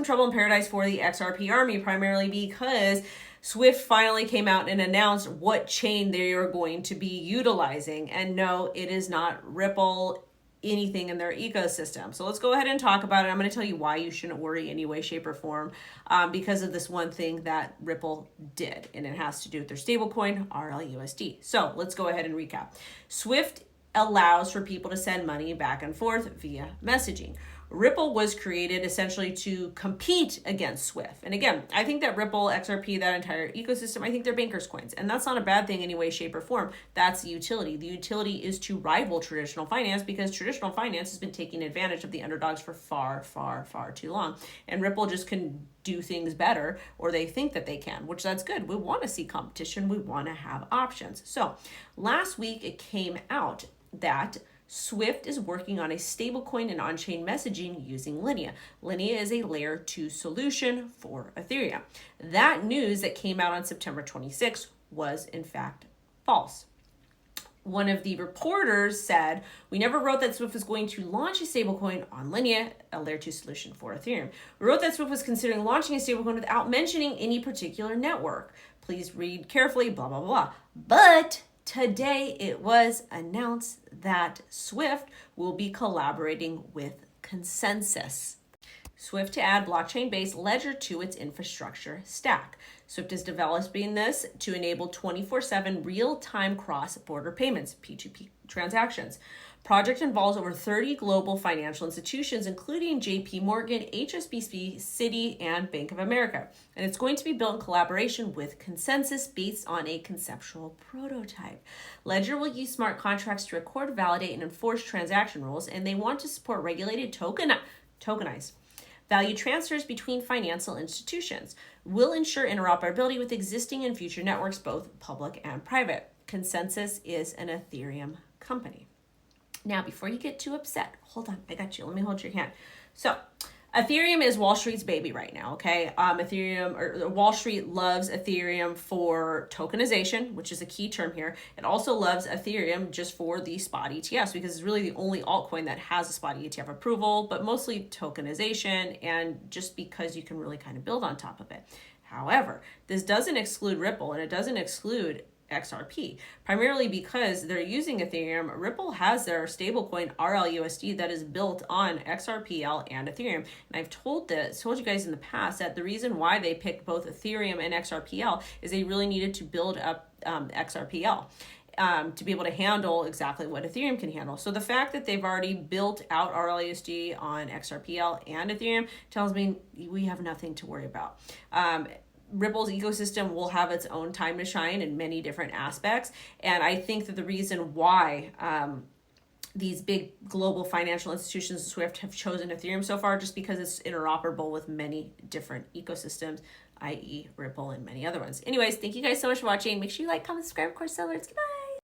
some trouble in paradise for the XRP army, primarily because Swift finally came out and announced what chain they are going to be utilizing. And no, it is not Ripple, anything in their ecosystem. So let's go ahead and talk about it. I'm going to tell you why you shouldn't worry any way, shape, or form because of this one thing that Ripple did. And it has to do with their stablecoin, RLUSD. So let's go ahead and recap. Swift allows for people to send money back and forth via messaging. Ripple was created essentially to compete against Swift. And again, I think that Ripple, XRP, that entire ecosystem, I think they're bankers' coins. And that's not a bad thing in any way, shape, or form. That's the utility. The utility is to rival traditional finance because traditional finance has been taking advantage of the underdogs for far, far, far too long. And Ripple just can do things better, or they think that they can, which that's good. We want to see competition. We want to have options. So last week it came out that Swift is working on a stablecoin and on-chain messaging using Linea. Linea is a layer 2 solution for Ethereum. That news that came out on September 26th was in fact false. One of the reporters said, we never wrote that Swift was going to launch a stablecoin on Linea, a layer 2 solution for Ethereum. We wrote that Swift was considering launching a stablecoin without mentioning any particular network. Please read carefully, blah, blah, blah. But today it was announced that Swift will be collaborating with Consensus. Swift to add blockchain-based ledger to its infrastructure stack. Swift is developing this to enable 24/7 real-time cross-border payments, P2P transactions. Project involves over 30 global financial institutions, including JP Morgan, HSBC, Citi, and Bank of America. And it's going to be built in collaboration with Consensus based on a conceptual prototype. Ledger will use smart contracts to record, validate, and enforce transaction rules, and they want to support regulated tokenized value transfers between financial institutions. Will ensure interoperability with existing and future networks, both public and private. Consensus is an Ethereum company. Now, before you get too upset, hold on, I got you. Let me hold your hand. So, Ethereum is Wall Street's baby right now, okay? Wall Street loves Ethereum for tokenization, which is a key term here. It also loves Ethereum just for the spot ETFs because it's really the only altcoin that has a spot ETF approval, but mostly tokenization and just because you can really kind of build on top of it. However, this doesn't exclude Ripple and it doesn't exclude XRP, primarily because they're using Ethereum. Ripple has their stablecoin RLUSD that is built on XRPL and Ethereum. And I've told you guys in the past that the reason why they picked both Ethereum and XRPL is they really needed to build up XRPL. To be able to handle exactly what Ethereum can handle. So the fact that they've already built out RLUSD on XRPL and Ethereum tells me we have nothing to worry about. Ripple's ecosystem will have its own time to shine in many different aspects. And I think that the reason why these big global financial institutions, Swift, have chosen Ethereum so far, just because it's interoperable with many different ecosystems, i.e. Ripple and many other ones. Anyways, thank you guys so much for watching. Make sure you like, comment, subscribe, of course, sellers. Goodbye.